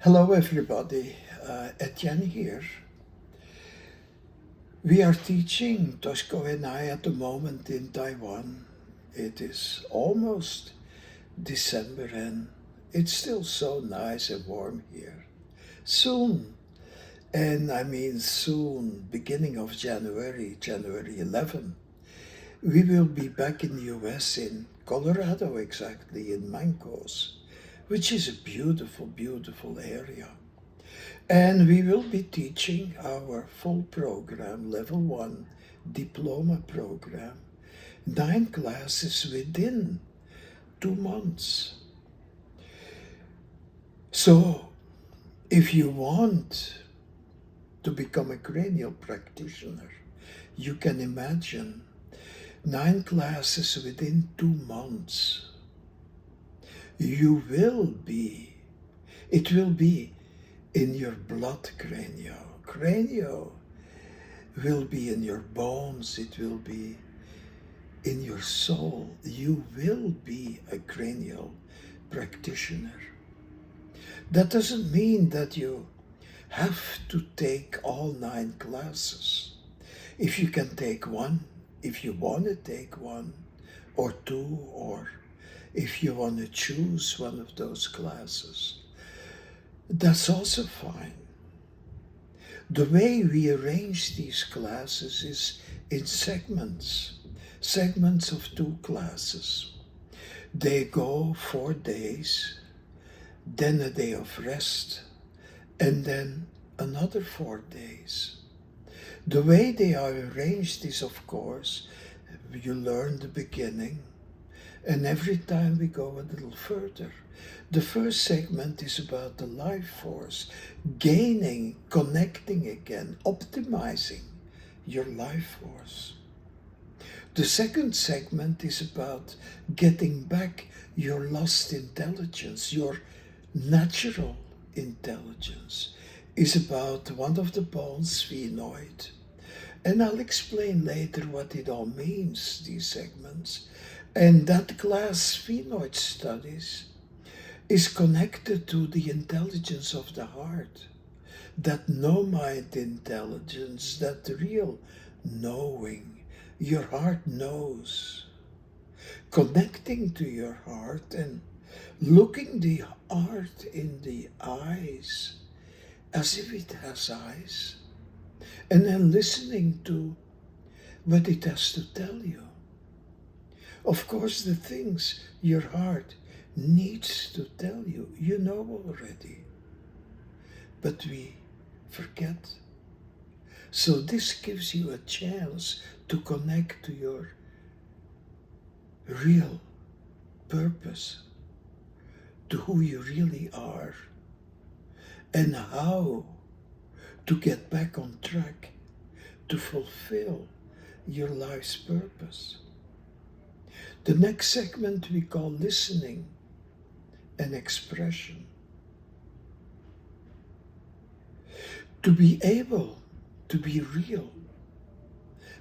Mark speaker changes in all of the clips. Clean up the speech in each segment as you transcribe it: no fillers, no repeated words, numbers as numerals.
Speaker 1: Hello everybody, Etienne here. We are teaching Toshko and I at the moment in Taiwan. It is almost December and it's still so nice and warm here. Soon, and I mean soon, beginning of January 11, we will be back in the US in Colorado exactly, in Mancos, which is a beautiful, beautiful area. And we will be teaching our full program, level 1 diploma program, 9 classes within 2 months. So, if you want to become a cranial practitioner, you can imagine 9 classes within 2 months. It will be in your blood, Cranio. Cranio will be in your bones, it will be in your soul. You will be a cranial practitioner. That doesn't mean that you have to take all 9 classes. If you can take one, if you want to take one, or 2, or if you want to choose one of those classes, that's also fine. The way we arrange these classes is in segments of 2 classes. They go 4 days, then a day of rest, and then another 4 days. The way they are arranged is, of course, you learn the beginning, and every time we go a little further. The first segment is about the life force, gaining, connecting again, optimizing your life force. The second segment is about getting back your lost intelligence, your natural intelligence. Is about one of the bones, sphenoid. And I'll explain later what it all means, these segments. And that class, sphenoid studies, is connected to the intelligence of the heart. That no-mind intelligence, that real knowing. Your heart knows. Connecting to your heart and looking the heart in the eyes as if it has eyes, and then listening to what it has to tell you. Of course, the things your heart needs to tell you, you know already, but we forget. So this gives you a chance to connect to your real purpose, to who you really are, and how to get back on track to fulfill your life's purpose. The next segment we call listening and expression. To be able to be real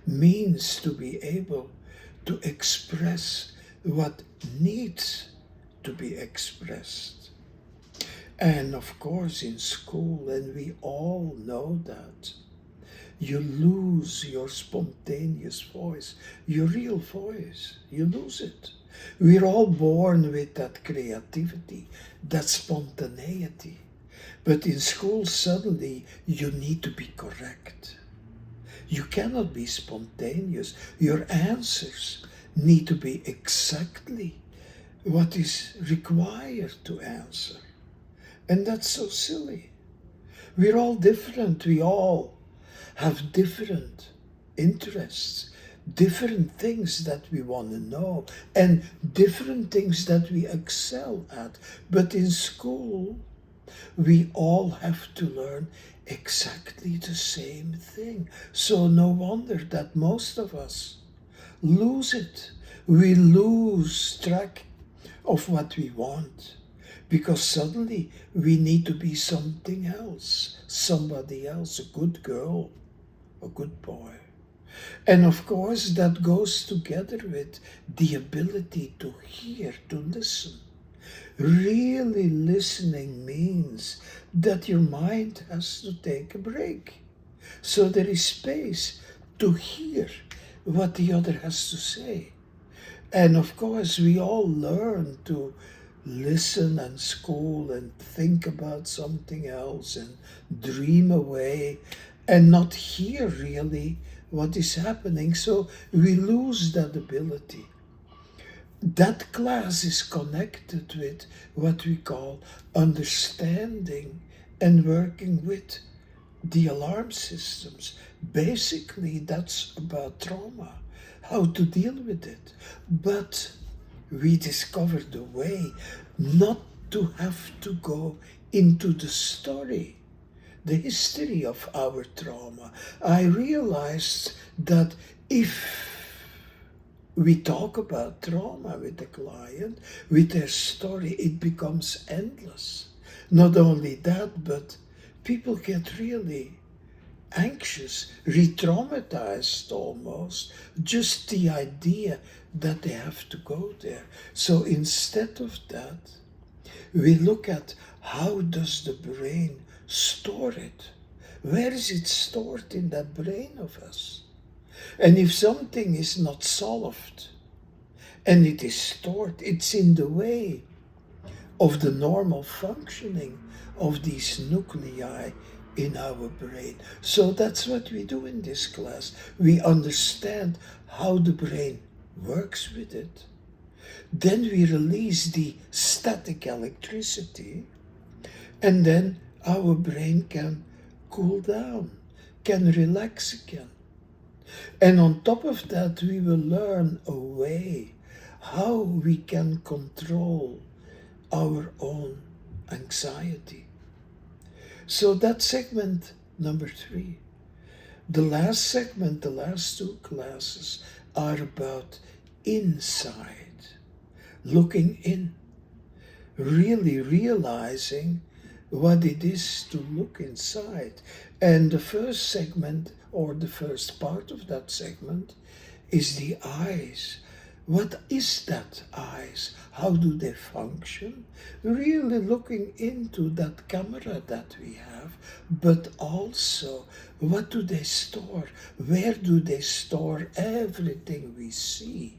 Speaker 1: means to be able to express what needs to be expressed. And of course in school, and we all know that, you lose your spontaneous voice, your real voice, you lose it. We're all born with that creativity, that spontaneity. But in school suddenly you need to be correct. You cannot be spontaneous. Your answers need to be exactly what is required to answer. And that's so silly. We're all different. We all have different interests, different things that we want to know, and different things that we excel at. But in school, we all have to learn exactly the same thing. So no wonder that most of us lose it. We lose track of what we want, because suddenly we need to be something else, somebody else, a good girl, a good boy. And of course that goes together with the ability to hear, to listen. Really listening means that your mind has to take a break. So there is space to hear what the other has to say. And of course, we all learn to listen and school and think about something else and dream away and not hear really what is happening. So we lose that ability. That class is connected with what we call understanding and working with the alarm systems. Basically, that's about trauma, how to deal with it. But we discovered a way not to have to go into the story, the history of our trauma. I realized that if we talk about trauma with the client, with their story, it becomes endless. Not only that, but people get really anxious, re-traumatized almost, just the idea that they have to go there. So instead of that, we look at how does the brain store it? Where is it stored in that brain of us? And if something is not solved and it is stored, it's in the way of the normal functioning of these nuclei in our brain. So that's what we do in this class. We understand how the brain works with it. Then we release the static electricity, and then our brain can cool down, can relax again. And on top of that, we will learn a way how we can control our own anxiety. So that's segment number 3. The last segment, the last 2 classes are about inside, looking in, really realizing what it is to look inside. And the first segment, or the first part of that segment, is the eyes. What is that eyes? How do they function? Really looking into that camera that we have, but also what do they store? Where do they store everything we see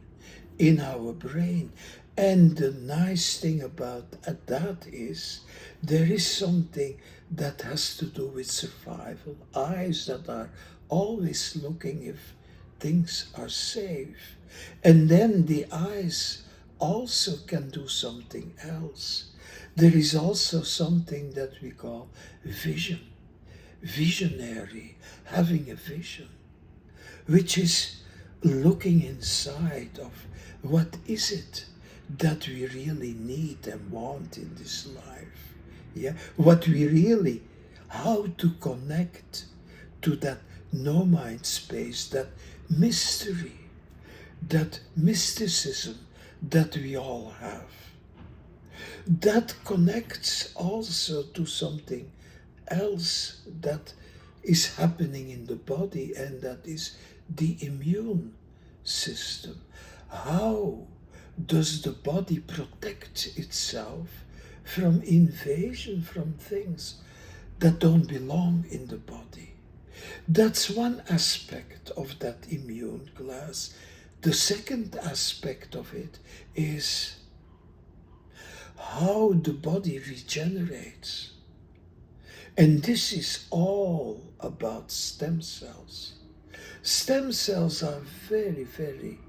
Speaker 1: in our brain? And the nice thing about that is there is something that has to do with survival. Eyes that are always looking if things are safe. And then the eyes also can do something else. There is also something that we call vision, visionary, having a vision, which is looking inside of what is it that we really need and want in this life. Yeah, what we really, how to connect to that no mind space, that mystery, that mysticism that we all have. That connects also to something else that is happening in the body, and that is the immune system. How does the body protect itself from invasion, from things that don't belong in the body? That's one aspect of that immune class. The second aspect of it is how the body regenerates. And this is all about stem cells. Stem cells are very, very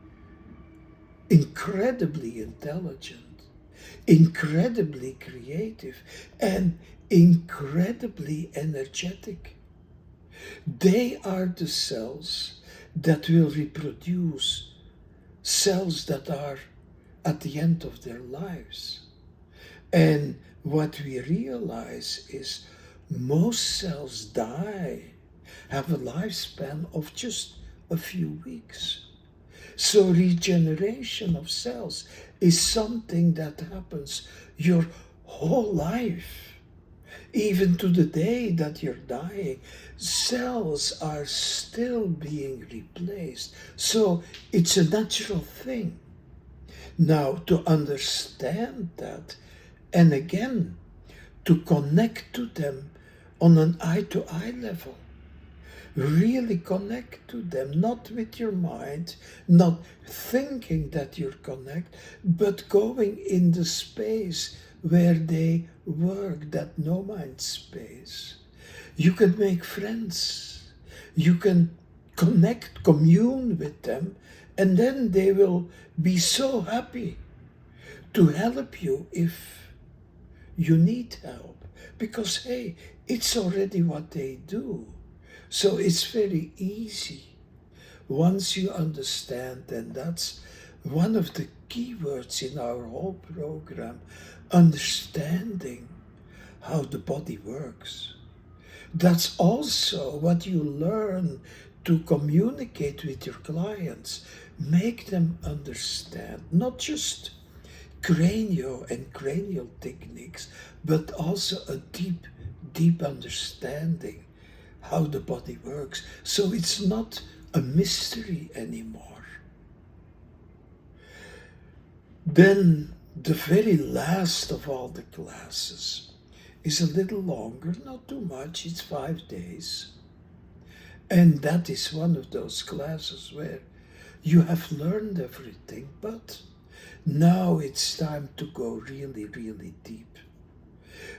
Speaker 1: incredibly intelligent, incredibly creative, and incredibly energetic. They are the cells that will reproduce cells that are at the end of their lives. And what we realize is most cells die, have a lifespan of just a few weeks. So regeneration of cells is something that happens your whole life. Even to the day that you're dying, cells are still being replaced. So it's a natural thing. Now, to understand that and again to connect to them on an eye-to-eye level. Really connect to them, not with your mind, not thinking that you're connect, but going in the space where they work, that no mind space. You can make friends. You can connect, commune with them, and then they will be so happy to help you if you need help. Because, hey, it's already what they do. So it's very easy once you understand, and that's one of the key words in our whole program, understanding how the body works. That's also what you learn to communicate with your clients. Make them understand, not just cranio and cranial techniques, but also a deep understanding how the body works. So it's not a mystery anymore. Then the very last of all the classes is a little longer, not too much, it's 5 days. And that is one of those classes where you have learned everything, but now it's time to go really, really deep.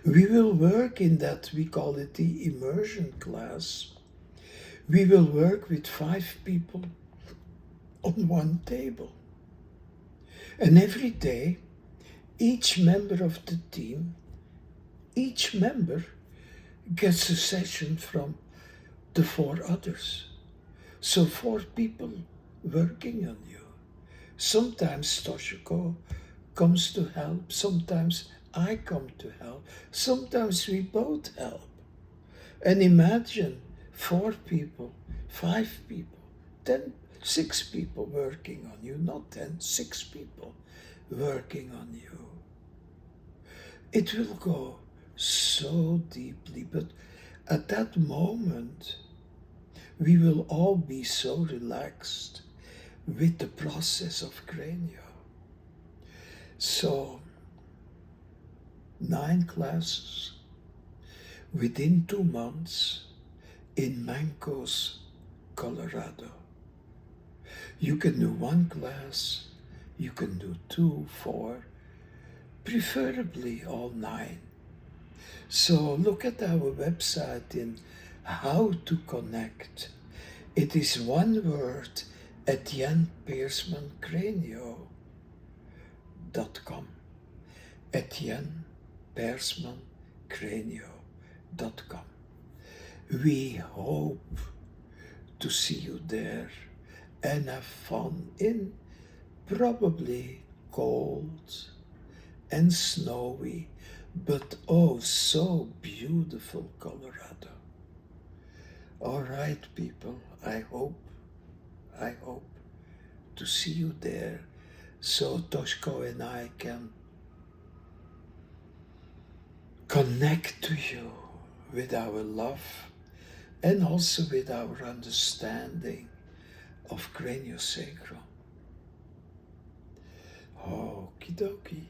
Speaker 1: We will work in that, we call it the immersion class. We will work with 5 people on one table. And every day, each member of the team, each member gets a session from the 4 others. So 4 people working on you. Sometimes Toshiko comes to help, sometimes I come to help, sometimes we both help. And imagine 4 people, 5 people, 10, 6 people working on you, not 10, 6 people working on you. It will go so deeply, but at that moment, we will all be so relaxed with the process of Cranio. So, 9 classes within 2 months in Mancos, Colorado. You can do 1 class, you can do 2, 4, preferably all 9. So look at our website in how to connect. It is one word, Etienne Peirsman Cranio.com. Etienne Peirsman Cranio.com. We hope to see you there and have fun in probably cold and snowy, but oh so beautiful Colorado. All right, people, I hope to see you there so Toshko and I can connect to you with our love and also with our understanding of craniosacral. Okie dokie.